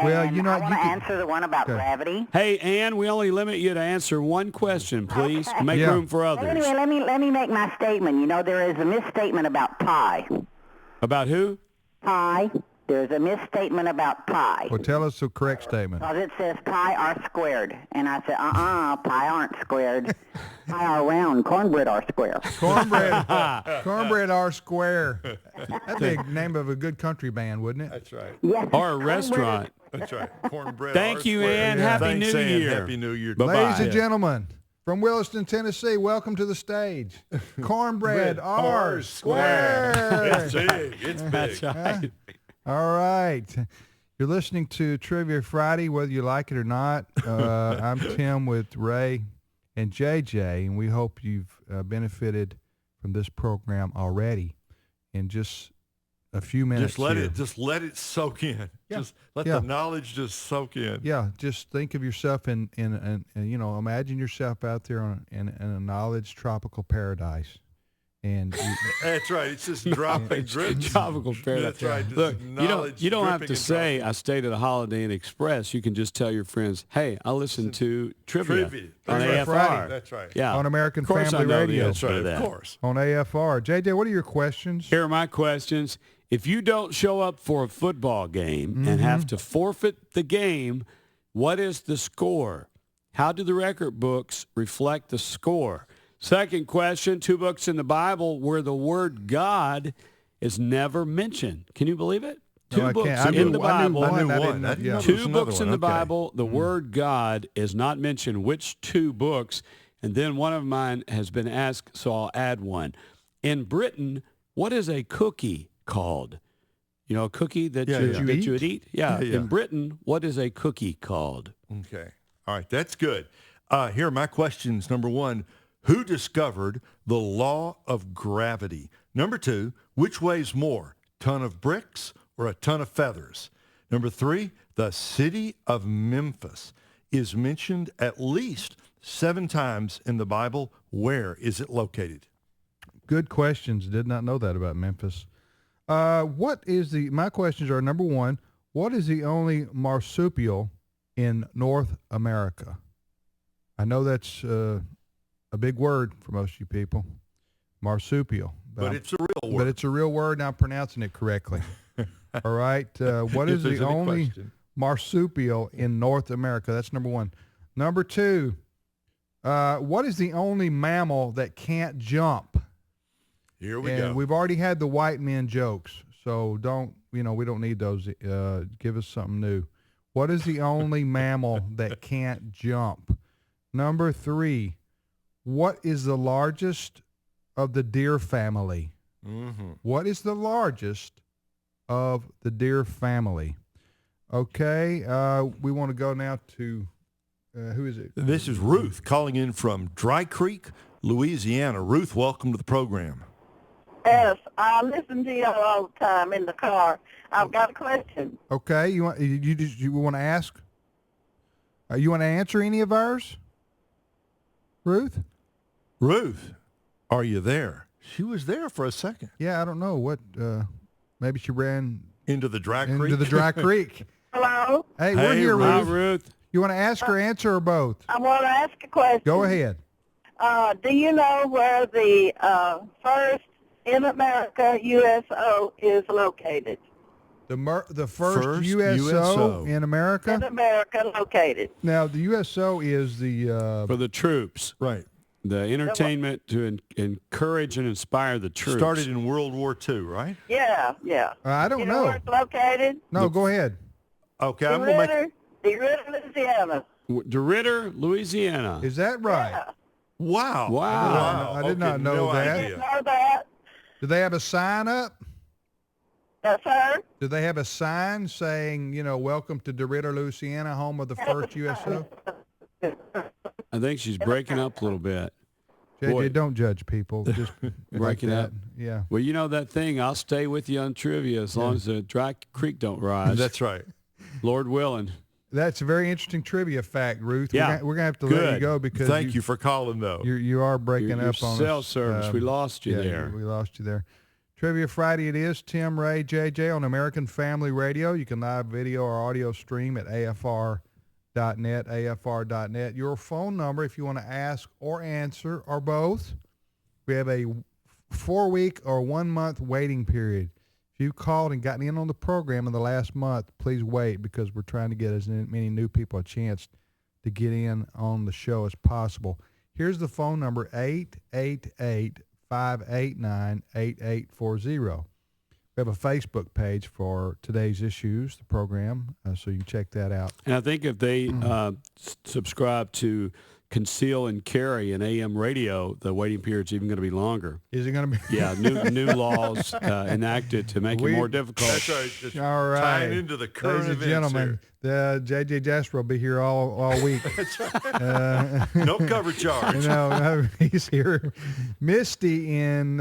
Well, And you know, I want you to can- answer the one about Okay. gravity. Hey, Ann, we only limit you to answer one question, please. Okay. Make Yeah. room for Well, others. anyway, let me make my statement. You know, there is a misstatement about pi. About who? Pi. There's a misstatement about pi. Well, tell us the correct statement. Because it says pi are squared. And I said, pi aren't squared. Pi are round. Cornbread are square. Cornbread R Square. That'd be the name of a good country band, wouldn't it? That's right. Yes. Or a restaurant. That's right. Cornbread. Thank you, Ann. Happy Thanks, New Ann. Year. Happy New Year. Bye-bye. Ladies and gentlemen, from Williston, Tennessee, welcome to the stage. Cornbread R Square. It's big. It's big. That's right. All right. You're listening to Trivia Friday, whether you like it or not. I'm Tim with Ray and JJ, and we hope you've benefited from this program already. In just a few minutes, Just let it soak in. Yeah. Just let Yeah. the knowledge just soak in. Yeah, just think of yourself in imagine yourself out there in a knowledge tropical paradise, and That's right. It's just dropping. Tropical paradise. That's right. Just Look, knowledge you don't have dripping to and say dropping. I stayed at a Holiday Inn Express. You can just tell your friends, hey, I listened to Trivia on That's AFR. right. That's right. Yeah. on American Of course Family I know Radio. the That's answer right. to Of that. course. On AFR. JJ, what are your questions? Here are my questions. If you don't show up for a football game and have to forfeit the game, what is the score? How do the record books reflect the score? Second question, 2 books in the Bible where the word God is never mentioned. Can you believe it? No, Two I books can't. in the Bible. I knew I one. didn't know- I didn't yeah. know there was Two another books one. in the Okay. Bible, the word God is not mentioned. Which 2 books? And then one of mine has been asked, so I'll add one. In Britain, what is a cookie called? You know, a cookie that, Yeah, you, yeah. that you would eat? Yeah. Yeah, yeah. In Britain, what is a cookie called? Okay. All right. That's good. Here are my questions. Number 1, who discovered the law of gravity? Number 2, which weighs more, ton of bricks or a ton of feathers? Number 3, the city of Memphis is mentioned at least 7 times in the Bible. Where is it located? Good questions. Did not know that about Memphis. My questions are, number 1, what is the only marsupial in North America? I know that's a big word for most of you people, marsupial. But it's a real word. But it's a real word, and I'm pronouncing it correctly. All right. What If is there's the any only question. marsupial in North America? That's number 1. Number 2, what is the only mammal that can't jump? Here we And go. we've already had the white men jokes, so we don't need those. Give us something new. What is the only mammal that can't jump? Number 3, what is the largest of the deer family? Mm-hmm. What is the largest of the deer family? Okay, we want to go now to, who is it? This is Ruth calling in from Dry Creek, Louisiana. Ruth, welcome to the program. Yes, I listen to you all the time in the car. I've got a question. Okay, you want to ask? You want to answer any of ours, Ruth? Ruth, are you there? She was there for a second. Yeah, I don't know what. Maybe she ran Into the Dry Creek? into the dry creek. Hello? Hey, we're Hey, here, Ruth. Hi, Ruth. Ruth. You want to ask or answer or both? I want to ask a question. Go ahead. Do you know where the first in America USO is located? The first First USO, USO. in In America. America located. Now the USO is the For the troops, Right. the entertainment to encourage and inspire the troops. Started in World War II, right? Yeah. I don't You know where know. it's located? No, go ahead. Okay, I'm going to make... DeRidder, Louisiana. DeRidder, Louisiana. Is that right? Yeah. Wow. Wow. I did not Okay, know no that. idea. Know that? Do they have a sign up? Yes, sir. Do they have a sign saying, welcome to DeRidder, Louisiana, home of the first USO? I think she's breaking up a little bit. JJ, Boy. don't judge people. Just like Breaking that. up. Yeah. Well, you know that thing, I'll stay with you on trivia as long as the dry creek don't rise. That's right. Lord willing. That's a very interesting trivia fact, Ruth. Yeah. We're gonna have to let you Good. go because Thank you for calling, though. you are breaking Your up on cell us. service, we lost you yeah, there. We lost you there. Trivia Friday it is. Tim, Ray, JJ on American Family Radio. You can live video or audio stream at afr.net. Your phone number if you want to ask or answer or both. We have a 4-week or 1-month waiting period. If you called and gotten in on the program in the last month, please wait because we're trying to get as many new people a chance to get in on the show as possible. Here's the phone number, 888-589-8840. We have a Facebook page for today's issues, the program, so you can check that out. And I think if they subscribe to Conceal and Carry in AM radio, the waiting period's even going to be longer. Is it going to be? Yeah, new laws enacted to make it more difficult. That's right. Just All right. tying into the current Ladies and events gentlemen, the J.J. Jasper will be here all week. here. No cover charge. No, he's here. Misty in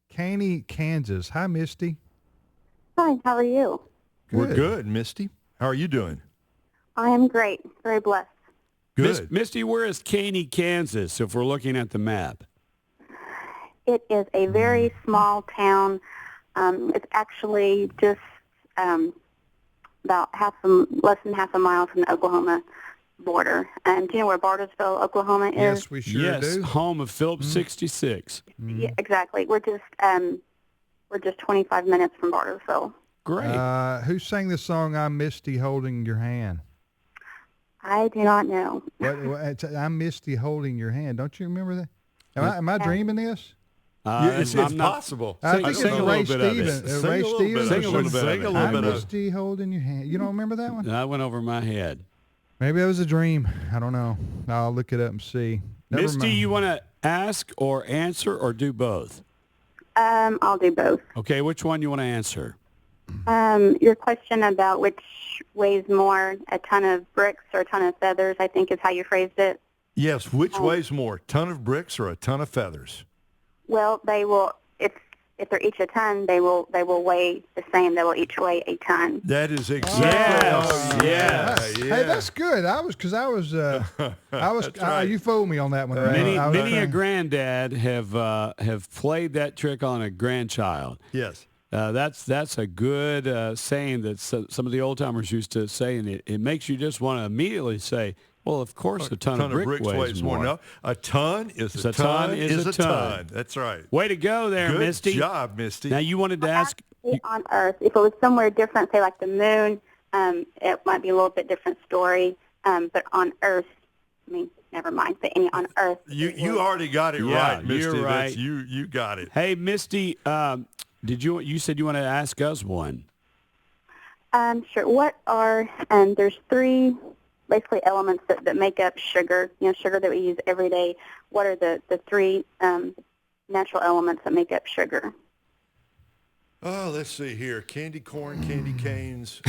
Caney, Kansas. Hi, Misty. Hi, how are you? We're good, Misty. How are you doing? I am great. Very blessed. Good. Misty, where is Caney, Kansas, if we're looking at the map? It is a very small town. It's actually just about less than half a mile from the Oklahoma border. And do you know where Bartlesville, Oklahoma is? Yes, we sure yes, do. home of Phillips 66. Yeah, exactly. We're just 25 minutes from Bartlesville. Great. Who sang the song "I'm Misty Holding Your Hand"? I do not know. I'm Misty Holding Your Hand. Don't you remember that? Am I dreaming this? Yeah, it's I'm not- possible. I think it's sing a Ray little bit of it. Stevens. Sing Ray a little Stevens. bit of it. Sing a little bit of Sing it. a little I'm bit of it. Misty Holding Your Hand. You don't remember that one? That went over my head. Maybe that was a dream. I don't know. I'll look it up and see. Never Misty, mind. you want to ask or answer or do both? I'll do both. Okay, which one you want to answer? Your question about which weighs more, a ton of bricks or a ton of feathers, I think is how you phrased it. Yes, which weighs more, ton of bricks or a ton of feathers? Well, they will, if they're each a ton, they will weigh the same. They will each weigh a ton. That is exactly. Yes, yes. Hey, that's good. I was. right. You fooled me on that one. Ray. I was Many a trying- granddad have played that trick on a grandchild. Yes. That's a good saying that some of the old timers used to say, and it makes you just want to immediately say, "Well, of course, a ton of bricks weighs more." No, a ton is A a ton ton is is a a ton. ton. That's right. Way to go there, Good Misty. job, Misty. Now you wanted to ask. Actually, on Earth, if it was somewhere different, say like the moon, it might be a little bit different story. But on Earth, I mean, never mind. But on Earth, You already got it Yeah, right, Misty. you're right. That's, you got it. Hey, Misty, you said you want to ask us one? Sure. What are there's three basically elements that make up sugar. You know, sugar that we use every day. What are the three natural elements that make up sugar? Oh, let's see here. Candy corn, candy canes.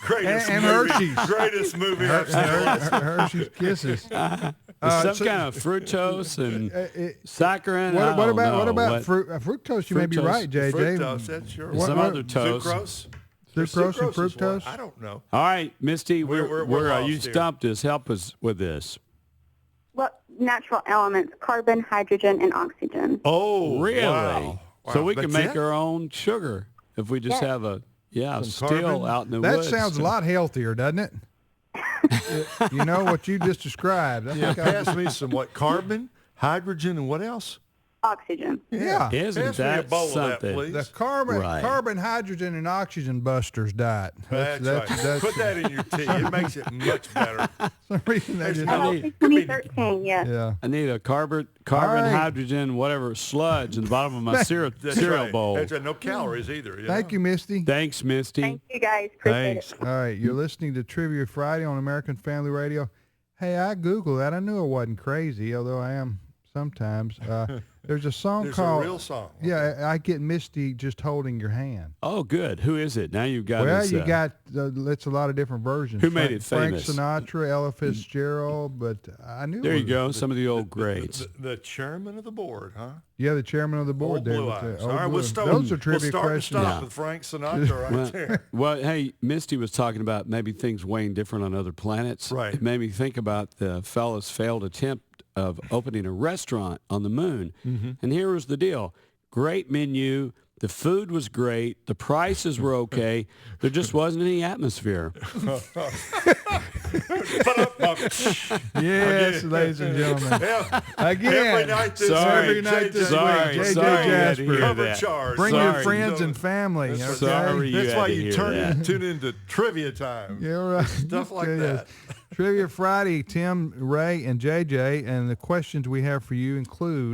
Greatest And movie. Hershey's. Greatest movie I've seen. Hershey's Kisses. Some so- kind of fructose and saccharin. What I don't about know. fructose? You may be Fructose. right, JJ. Fructose, that's your Some what- other toast. Sucrose? Sucrose and Sucrose is what? fructose? I don't know. All right, Misty, We're you lost here. stumped us. Help us with this. What natural elements? Carbon, hydrogen, and oxygen. Oh, Really? wow. So Wow, we can that's make it? our own sugar if we just Yes. have a Some still carbon? out in the That woods. sounds a lot healthier, doesn't it? You know what you just described. I Yeah, think I- pass me some what? Carbon, hydrogen, and what else? Oxygen. yeah. Isn't Pass me a that bowl of that, something? please. The carbon, Right. hydrogen, and oxygen busters diet. That's right. Put that in your tea. It makes it much better. some reason they There's just, no- Oh, 2013, yes. yeah. I need a carbon, All right. hydrogen, whatever sludge in the bottom of my cereal That's right. bowl. That's right. No calories either. Thank you, Misty. Thanks, Misty. Thank you, guys. Appreciate Thanks. it. All right, you're listening to Trivia Friday on American Family Radio. Hey, I Googled that. I knew I wasn't crazy, although I am sometimes. There's a song There's called a real song. Yeah, I Get Misty Just Holding Your Hand. Oh, good. Who is it? Now you've got Well, us, you got it's a lot of different versions. Who made it famous? Frank Sinatra, Ella Fitzgerald, but I knew. There it you was- go. Some of the old greats. The chairman of the board, huh? Yeah, the chairman of the board. Old there Blue with the Eyes. old All right, Blue we'll Eyes. start. Those are we'll trivia start and questions. stop Yeah. with Frank Sinatra right Well, there. well, hey, Misty was talking about maybe things weighing different on other planets. Right. It made me think about the fellow's failed attempt of opening a restaurant on the moon. And here was the deal. Great menu. The food was great. The prices were okay. There just wasn't any atmosphere. Yes, ladies and gentlemen. Again, Every night this every week, night this Sorry, week, sorry, JJ you had to Jasper. hear cover that. charge. Bring Sorry. your friends and family. Okay? Sorry. You That's had why to you hear that. tune into trivia time. Yeah, right. Stuff like Yes. that. Trivia Friday, Tim, Ray, and JJ, and the questions we have for you include